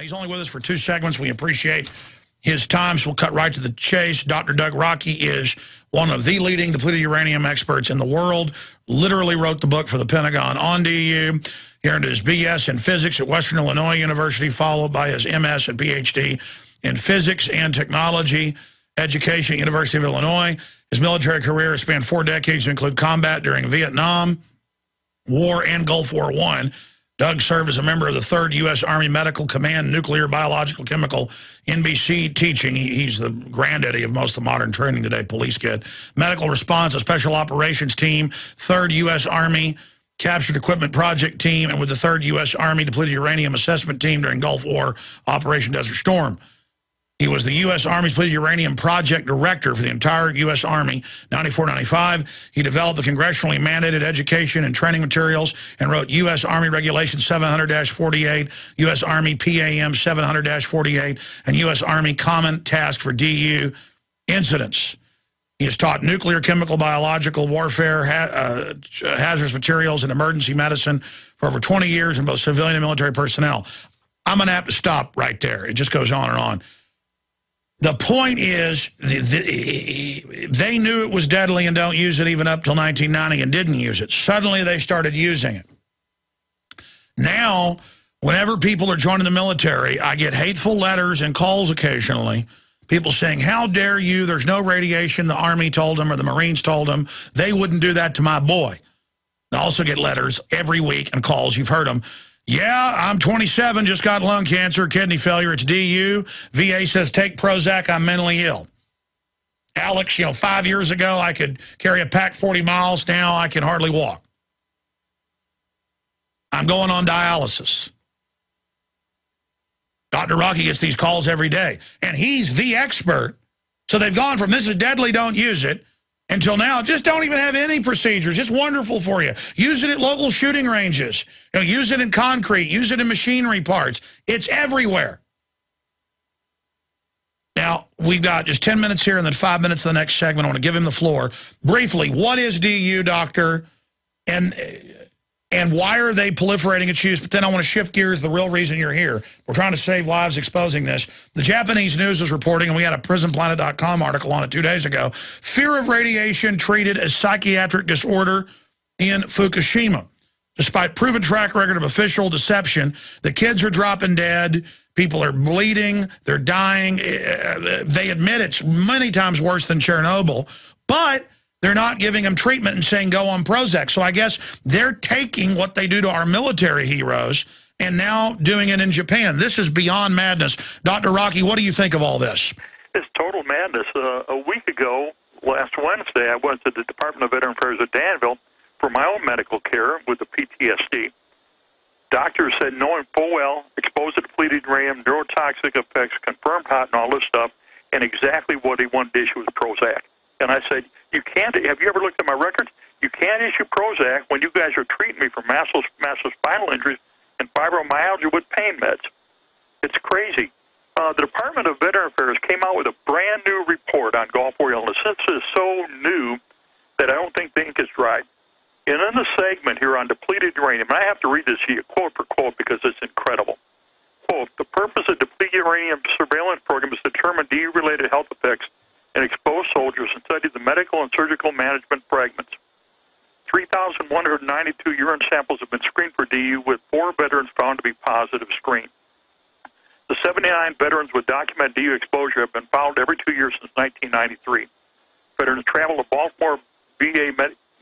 He's only with us for 2 segments. We appreciate his time, so we'll cut right to the chase. Dr. Doug Rokke is one of the leading depleted uranium experts in the world, literally wrote the book for the Pentagon on DU. He earned his BS in physics at Western Illinois University, followed by his MS and PhD in physics and technology education at University of Illinois. His military career has spanned 4 decades to include combat during Vietnam War and Gulf War I. Doug served as a member of the 3rd U.S. Army Medical Command Nuclear, Biological, Chemical, NBC teaching. He's the granddaddy of most of the modern training today, police kid. Medical Response, a Special Operations Team, 3rd U.S. Army Captured Equipment Project Team, and with the 3rd U.S. Army Depleted Uranium Assessment Team during Gulf War, Operation Desert Storm. He was the U.S. Army's Depleted Uranium Project Director for the entire U.S. Army, 94-95. He developed the congressionally mandated education and training materials and wrote U.S. Army Regulation 700-48, U.S. Army PAM 700-48, and U.S. Army Common Task for DU incidents. He has taught nuclear, chemical, biological warfare, hazardous materials, and emergency medicine for over 20 years in both civilian and military personnel. I'm going to have to stop right there. It just goes on and on. The point is, they knew it was deadly and don't use it even up till 1990 and didn't use it. Suddenly they started using it. Now, whenever people are joining the military, I get hateful letters and calls occasionally. People saying, how dare you, there's no radiation, the Army told them or the Marines told them. They wouldn't do that to my boy. I also get letters every week and calls, you've heard them. Yeah, I'm 27, just got lung cancer, kidney failure, it's DU. VA says, take Prozac, I'm mentally ill. Alex, 5 years ago, I could carry a pack 40 miles. Now I can hardly walk. I'm going on dialysis. Dr. Rokke gets these calls every day, and he's the expert. So they've gone from this is deadly, don't use it, until now, just don't even have any procedures. Just wonderful for you. Use it at local shooting ranges. Use it in concrete. Use it in machinery parts. It's everywhere. Now, we've got just 10 minutes here and then 5 minutes of the next segment. I want to give him the floor. Briefly, what is DU, doctor? And why are they proliferating its use? But then I want to shift gears, the real reason you're here. We're trying to save lives exposing this. The Japanese news is reporting, and we had a PrisonPlanet.com article on it 2 days ago, fear of radiation treated as psychiatric disorder in Fukushima. Despite proven track record of official deception, the kids are dropping dead, people are bleeding, they're dying. They admit it's many times worse than Chernobyl, but they're not giving them treatment and saying, go on Prozac. So I guess they're taking what they do to our military heroes and now doing it in Japan. This is beyond madness. Dr. Rokke, what do you think of all this? It's total madness. A week ago, last Wednesday, I went to the Department of Veteran Affairs at Danville for my own medical care with the PTSD. Doctors said, knowing full well, exposed to depleted uranium, neurotoxic effects, confirmed hot and all this stuff, and exactly what he wanted to issue was Prozac. And I said, you can't, have you ever looked at my records? You can't issue Prozac when you guys are treating me for massive spinal injuries and fibromyalgia with pain meds. It's crazy. The Department of Veteran Affairs came out with a brand new report on Gulf War illness. This is so new that I don't think the ink is dry. And in the segment here on depleted uranium, and I have to read this to you quote for quote because it's incredible. Quote, the purpose of depleted uranium surveillance program is to determine DU-related health effects and expose soldiers and study the medical and surgical management fragments. 3,192 urine samples have been screened for DU, with 4 veterans found to be positive screen. The 79 veterans with documented DU exposure have been followed every 2 years since 1993. Veterans travel to Baltimore VA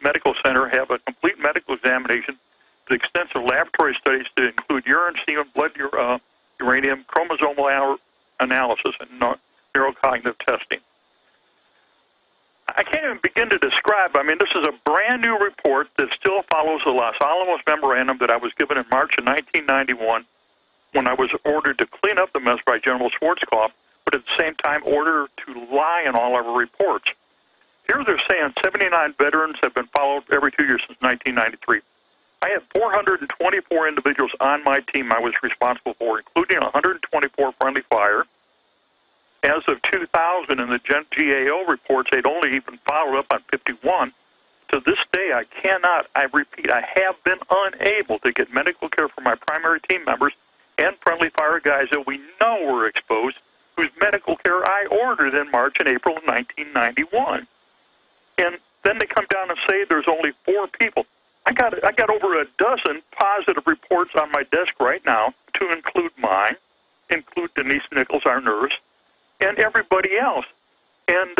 Medical Center, have a complete medical examination with extensive laboratory studies to include urine, semen, blood uranium, chromosomal analysis, and neurocognitive testing. I can't even begin to describe. I mean, this is a brand new report that still follows the Los Alamos Memorandum that I was given in March of 1991 when I was ordered to clean up the mess by General Schwarzkopf, but at the same time ordered to lie in all our reports. Here they're saying 79 veterans have been followed every 2 years since 1993. I had 424 individuals on my team I was responsible for, including 124 friendly fire. As of 2000 in the GAO reports, they'd only even followed up on 51. To this day, I repeat, I have been unable to get medical care for my primary team members and friendly fire guys that we know were exposed, whose medical care I ordered in March and April of 1991. And then they come down and say there's only 4 people. I got over a dozen positive reports on my desk right now, to include mine, include Denise Nichols, our nurse, and everybody else. And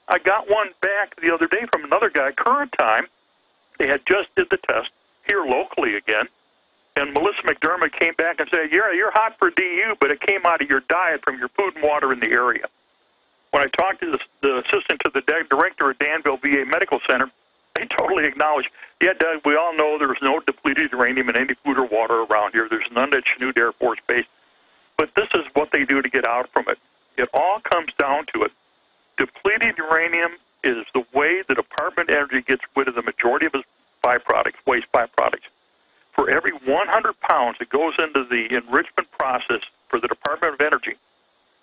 I got one back the other day from another guy, current time. They had just did the test here locally again. And Melissa McDermott came back and said, yeah, you're hot for DU, but it came out of your diet from your food and water in the area. When I talked to the assistant to the director at Danville VA Medical Center, they totally acknowledged, yeah, Doug, we all know there's no depleted uranium in any food or water around here. There's none at Chanute Air Force Base. But this is what they do to get out from it. It all comes down to it. Depleted uranium is the way the Department of Energy gets rid of the majority of its byproducts, waste byproducts. For every 100 pounds that goes into the enrichment process for the Department of Energy,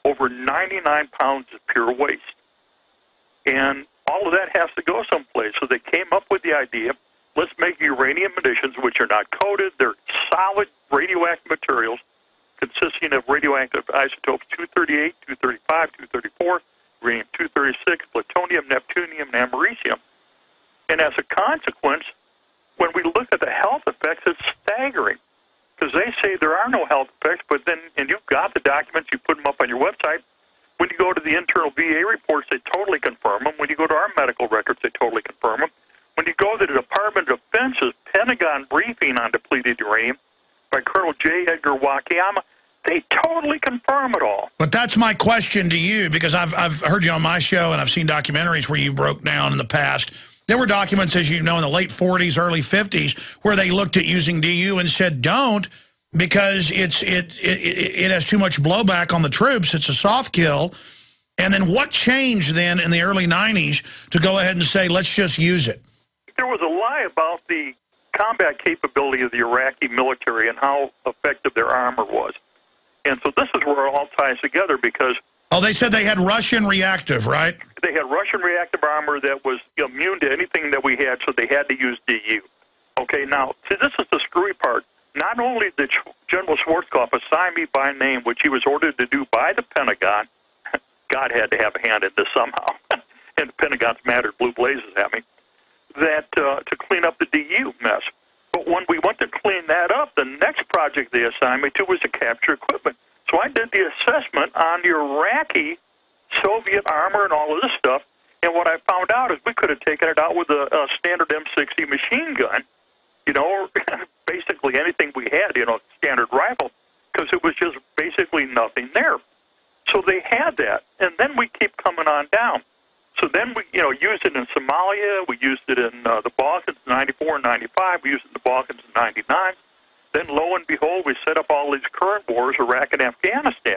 over 99 pounds is pure waste. And all of that has to go someplace. So they came up with the idea, let's make uranium munitions, which are not coated. They're solid radioactive materials consisting of radioactive isotopes 238, 235, 234, uranium-236, plutonium, neptunium, and americium. And as a consequence, when we look at the health effects, it's staggering. Because they say there are no health effects, but then, and you've got the documents, you put them up on your website. When you go to the internal VA reports, they totally confirm them. When you go to our medical records, they totally confirm them. When you go to the Department of Defense's Pentagon briefing on depleted uranium by Colonel J. Edgar Wakayama, they totally confirm it all. But that's my question to you, because I've heard you on my show and I've seen documentaries where you broke down in the past. There were documents, as you know, in the late 40s, early 50s, where they looked at using DU and said don't, because it has too much blowback on the troops. It's a soft kill. And then what changed then in the early 90s to go ahead and say, let's just use it? There was a lie about the combat capability of the Iraqi military and how effective their armor was. And so this is where it all ties together, because... Oh, they said they had Russian reactive, right? They had Russian reactive armor that was immune to anything that we had, so they had to use DU. Okay, now, see, this is the screwy part. Not only did General Schwarzkopf assign me by name, which he was ordered to do by the Pentagon, God had to have a hand in this somehow, and the Pentagon's mad at blue blazes at me, that to clean up the DU mess. But when we went to clean that up, the next project they assigned me to was to capture equipment. So I did the assessment on the Iraqi Soviet armor and all of this stuff, and what I found out is we could have taken it out with a standard M60 machine gun, you know, or basically anything we had, you know, standard rifle, because it was just basically nothing there. So they had that, and then we keep coming on down. So then we, you know, used it in Somalia, we used it in the Balkans in 94 and 95, we used it in the Balkans in 99. Then, lo and behold, we set up all these current wars, Iraq and Afghanistan.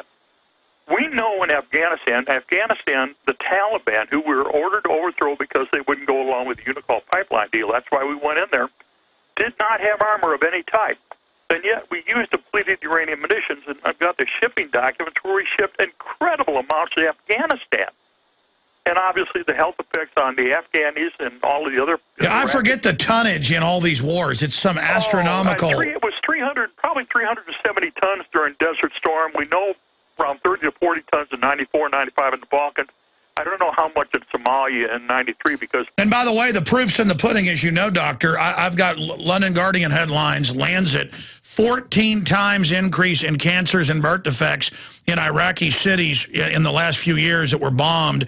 We know in Afghanistan, the Taliban, who we were ordered to overthrow because they wouldn't go along with the Unicol pipeline deal, that's why we went in there, did not have armor of any type. And yet we used depleted uranium munitions, and I've got the shipping documents where we shipped incredible amounts to Afghanistan. And obviously the health effects on the Afghanis and all of the other... Yeah, I forget the tonnage in all these wars. It's some astronomical... It was probably 370 tons during Desert Storm. We know around 30 to 40 tons in 94, 95 in the Balkans. I don't know how much in Somalia in 93 because... And by the way, the proof's in the pudding, as you know, Doctor. I've got London Guardian headlines, Lancet, 14 times increase in cancers and birth defects in Iraqi cities in the last few years that were bombed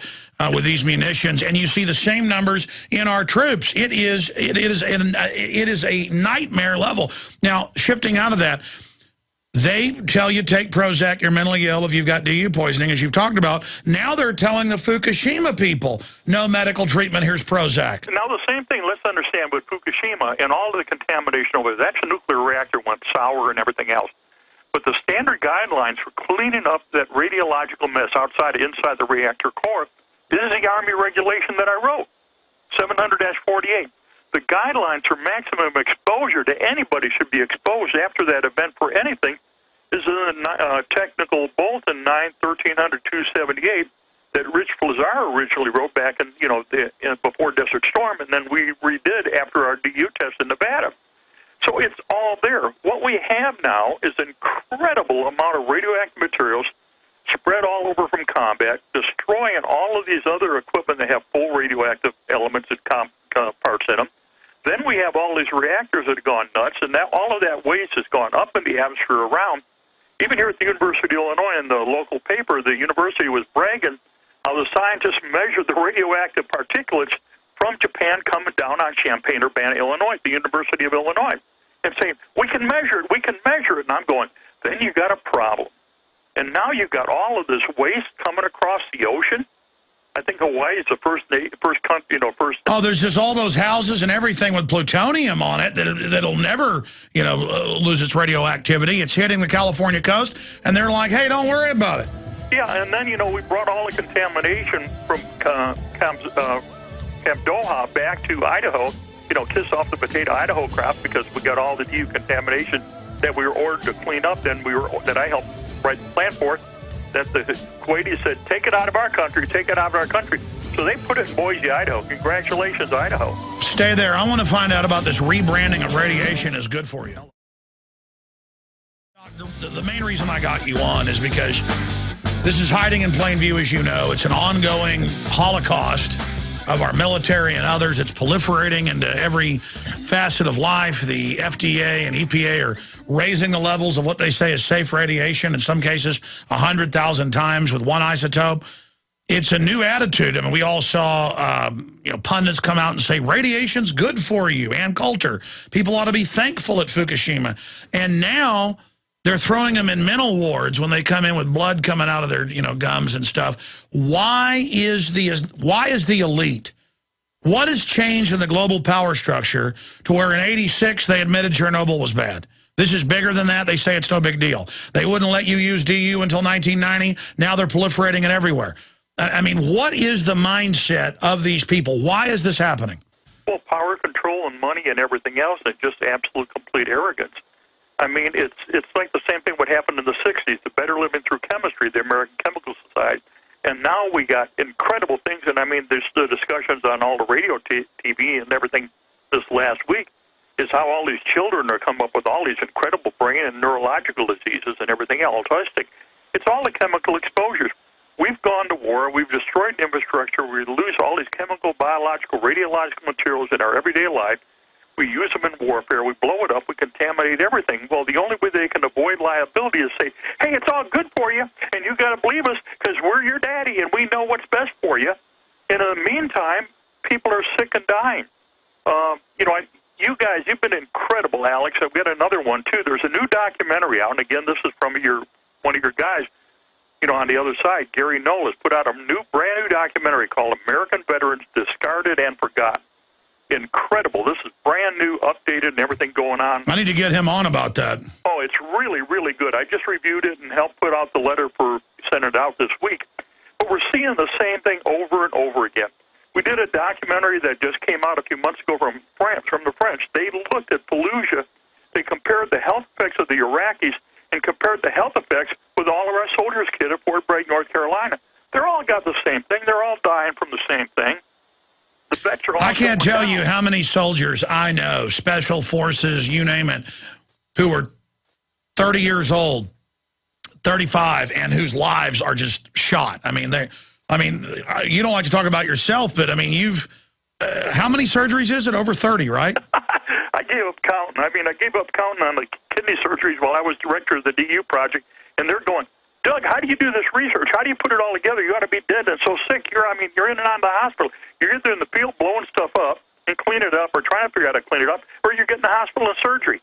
with these munitions. And you see the same numbers in our troops. It is a nightmare level. Now, shifting out of that, they tell you take Prozac, you're mentally ill if you've got DU poisoning, as you've talked about. Now they're telling the Fukushima people, no medical treatment, here's Prozac. Now the same thing, let's understand, with Fukushima and all of the contamination over there, that nuclear reactor went sour and everything else. But the standard guidelines for cleaning up that radiological mess inside the reactor core, this is the Army regulation that I wrote, 700-48. The guidelines for maximum exposure to anybody should be exposed after that event for anything is in the technical bulletin 9/1300-278 that Rich Flazar originally wrote back in before Desert Storm, and then we redid after our DU test in Nevada. So it's all there. What we have now is an incredible amount of radioactive materials spread all over from combat, destroying all of these other equipment that have full radioactive elements and parts in them. Then we have all these reactors that have gone nuts, and that all of that waste has gone up in the atmosphere around. Even here at the University of Illinois, in the local paper, the university was bragging how the scientists measured the radioactive particulates from Japan coming down on Champaign-Urbana, Illinois, the University of Illinois, and saying, we can measure it, we can measure it. And I'm going, then you got a problem. And now you've got all of this waste coming across the ocean. I think Hawaii is the first country, first. Oh, there's just all those houses and everything with plutonium on it that'll never, lose its radioactivity. It's hitting the California coast, and they're like, hey, don't worry about it. Yeah, and then, we brought all the contamination from Camp Doha back to Idaho, kiss off the potato Idaho crap, because we got all the decontamination that we were ordered to clean up, that I helped write the plan for. That the Kuwaitis said, take it out of our country, take it out of our country. So they put it in Boise, Idaho. Congratulations, Idaho. Stay there. I want to find out about this rebranding of radiation is good for you. The main reason I got you on is because this is hiding in plain view, as you know. It's an ongoing holocaust of our military and others. It's proliferating into every facet of life. The FDA and EPA are raising the levels of what they say is safe radiation, in some cases 100,000 times with one isotope. It's a new attitude. I mean, we all saw pundits come out and say radiation's good for you. Ann Coulter, people ought to be thankful at Fukushima. And now they're throwing them in mental wards when they come in with blood coming out of their gums and stuff. Why is the elite? What has changed in the global power structure to where in '86 they admitted Chernobyl was bad? This is bigger than that. They say it's no big deal. They wouldn't let you use DU until 1990. Now they're proliferating it everywhere. I mean, what is the mindset of these people? Why is this happening? Well, power control and money and everything else, and just absolute complete arrogance. I mean, it's like the same thing what happened in the 60s, the Better Living Through Chemistry, the American Chemical Society. And now we got incredible things, and I mean, there's the discussions on all the radio TV and everything this last week, is how all these children are coming up with all these incredible brain and neurological diseases and everything else. Autistic. It's all the chemical exposures. We've gone to war. We've destroyed infrastructure. We lose all these chemical, biological, radiological materials in our everyday life. We use them in warfare. We blow it up. We contaminate everything. Well, the only way they can avoid liability is say, hey, it's all good for you, and you got to believe us because we're your daddy, and we know what's best for you. And in the meantime, people are sick and dying. You guys, you've been incredible, Alex. I've got another one, too. There's a new documentary out, and again, this is from one of your guys, on the other side. Gary Knoll has put out a brand new documentary called American Veterans Discarded and Forgotten. Incredible. This is brand new, updated, and everything going on. I need to get him on about that. Oh, it's really, really good. I just reviewed it and helped put out the letter for sending it out this week. But we're seeing the same thing over and over again. We did a documentary that just came out a few months ago from France, from the French. They looked at Fallujah. They compared the health effects of the Iraqis and compared the health effects with all of our soldiers kit at Fort Bragg, North Carolina. They're all got the same thing. They're all dying from the same thing. The vets are all. I can't tell you how many soldiers I know, special forces, you name it, who are 30 years old, 35, and whose lives are just shot. I mean, you don't like to talk about yourself, but I mean, you've, how many surgeries is it? Over 30, right? I gave up counting. I gave up counting on the kidney surgeries while I was director of the DU project, and they're going, Doug, how do you do this research? How do you put it all together? You ought to be dead and so sick. You're in and out of the hospital. You're either in the field blowing stuff up and clean it up or trying to figure out how to clean it up, or you're getting the hospital and surgery.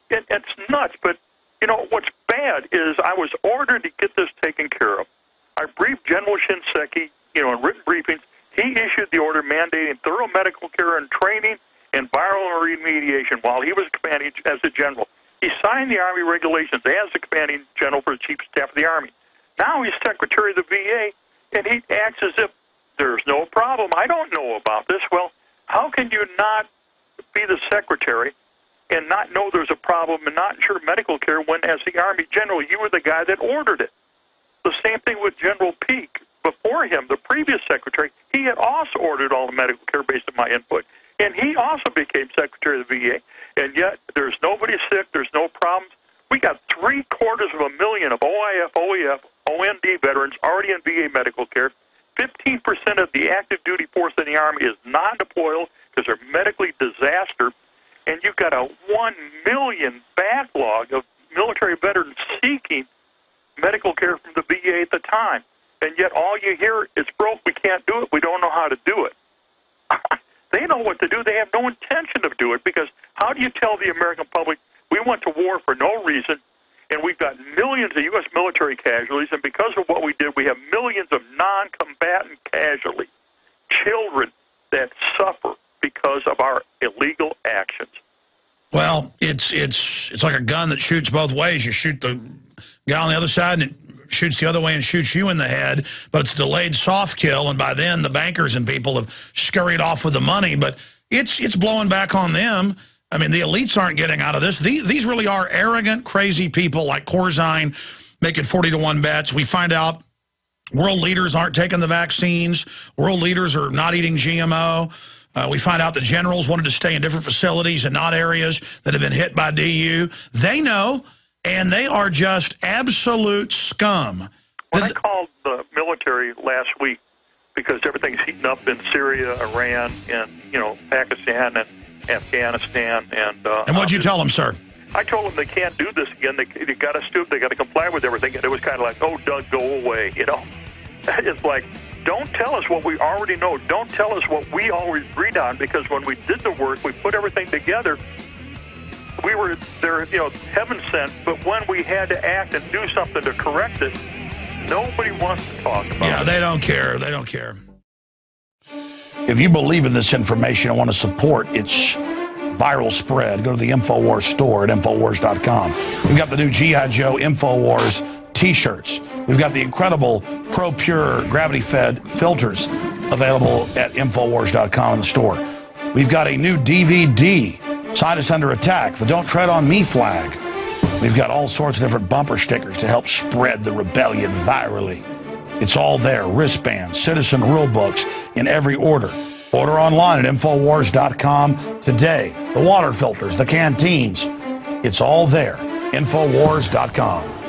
It's nuts, but, what's bad is I was ordered to get this taken care of. I briefed General Shinseki, in written briefings. He issued the order mandating thorough medical care and training and viral remediation while he was commanding as a general. He signed the Army regulations as the commanding general for the Chief of Staff of the Army. Now he's Secretary of the VA, and he acts as if there's no problem. I don't know about this. Well, how can you not be the Secretary and not know there's a problem and not ensure medical care when, as the Army General, you were the guy that ordered it? The same thing with General Peake. Before him, the previous Secretary, he had also ordered all the medical care based on my input. And he also became Secretary of the VA. And yet there's nobody sick, there's no problems. We got 750,000 of OIF, OEF, OND veterans already in VA medical care. 15% of the active duty force in the Army is non-deployable because they're medically disaster. And you've got a 1 million backlog of military veterans seeking medical care from the VA at the time. And yet all you hear is broke, we can't do it, we don't know how to do it. They know what to do. They have no intention of doing it, because how do you tell the American public we went to war for no reason, and we've got millions of U.S. military casualties, and because of what we did, we have millions of non-combatant casualties, children that suffer because of our illegal actions. Well, it's like a gun that shoots both ways. You shoot the guy on the other side, and it shoots the other way and shoots you in the head, but it's a delayed soft kill, and by then the bankers and people have scurried off with the money, but it's blowing back on them. I mean, the elites aren't getting out of this. These really are arrogant, crazy people like Corzine making 40-to-1 bets. We find out world leaders aren't taking the vaccines. World leaders are not eating GMO. We find out the generals wanted to stay in different facilities and not areas that have been hit by DU. They know, and they are just absolute scum. When I called the military last week, because everything's heating up in Syria, Iran, and Pakistan and Afghanistan, and what'd you tell them, sir? I told them they can't do this again. They got to stoop. They got to comply with everything. And it was kind of like, oh, Doug, go away. It's like, don't tell us what we already know. Don't tell us what we always agreed on, because when we did the work, we put everything together. We were there, heaven sent, but when we had to act and do something to correct it, nobody wants to talk about it. Yeah, they don't care. They don't care. If you believe in this information and want to support its viral spread, go to the InfoWars store at InfoWars.com. We've got the new G.I. Joe InfoWars T-shirts. We've got the incredible ProPure gravity-fed filters available at InfoWars.com in the store. We've got a new DVD, Scientists Under Attack, the Don't Tread on Me flag. We've got all sorts of different bumper stickers to help spread the rebellion virally. It's all there, wristbands, citizen rule books in every order. Order online at InfoWars.com today. The water filters, the canteens, it's all there. InfoWars.com.